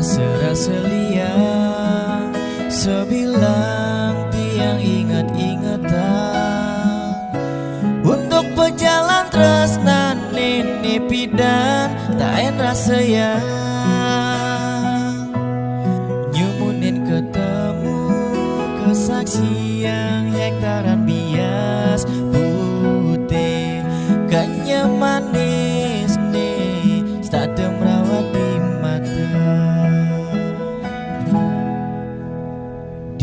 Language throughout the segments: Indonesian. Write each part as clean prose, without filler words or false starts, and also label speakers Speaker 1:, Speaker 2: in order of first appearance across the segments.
Speaker 1: serasa liang, sebilang tiang ingat-ingatan untuk pejalan tresnan ini pidan taen rasa yang nyumunin ketemu kesaksian hektaran bias putih kanya manis nih stadium merawat di mata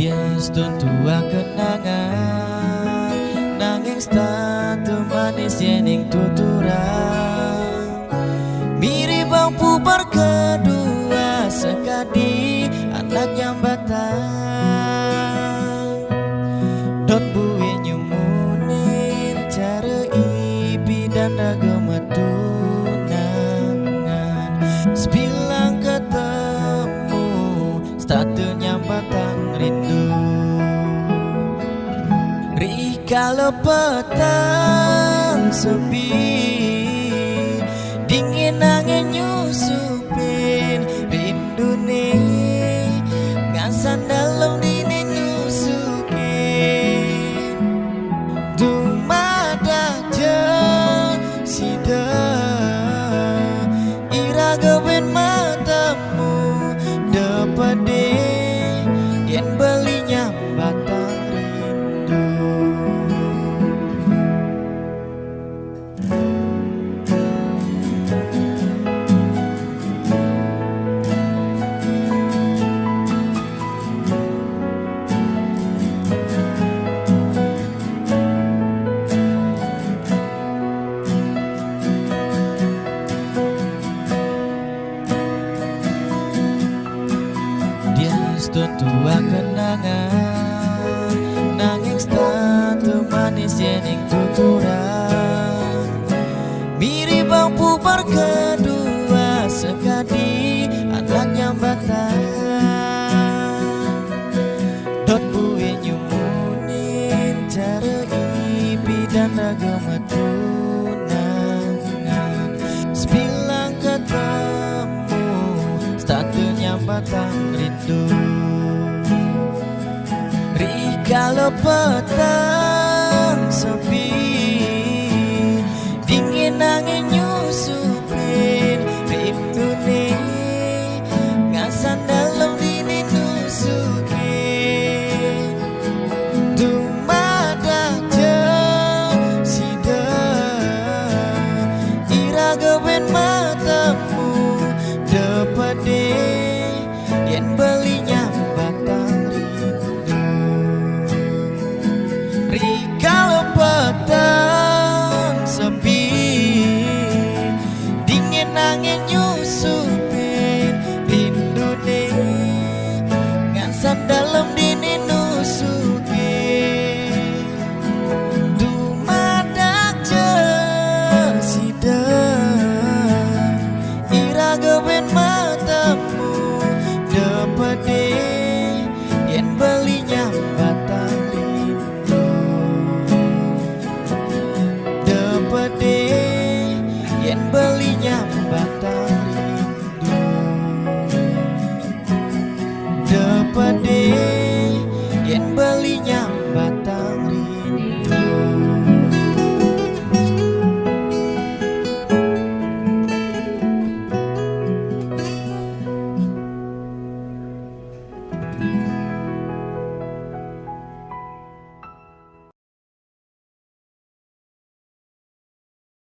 Speaker 1: dia tua kenangan nanging statu manis yening tuturang mirip bang puber kedua sekadi anak jambatan dot buwe nyumunin cara ibi dan agama tunangan sebilang ketemu statu nyambatan rindu kalau petang sepi dingin angin nyusupin rindu nih ngasan dalam dini nyusukin dumada jeng sida ira gawen matamu dapat deh yang belinya batang tua kenangan nanging statu manis yening tuturang mirip bang puber kedua sekadi anak nyambatan dot buwe nyumunin cara ibi dan agama tunangan sebilang ketemu statu nyambatan rindu kalau petang sepi dingin angin nyusupin rindu nih ngasan dalam dini nusukin dumada jeng sida ira gawen matamu dapat deh yang belinya batang kalau petang sepi dingin angin nyusupin rindu nih ngasan dalam dini nusukin dumadak jeng sida ira gawe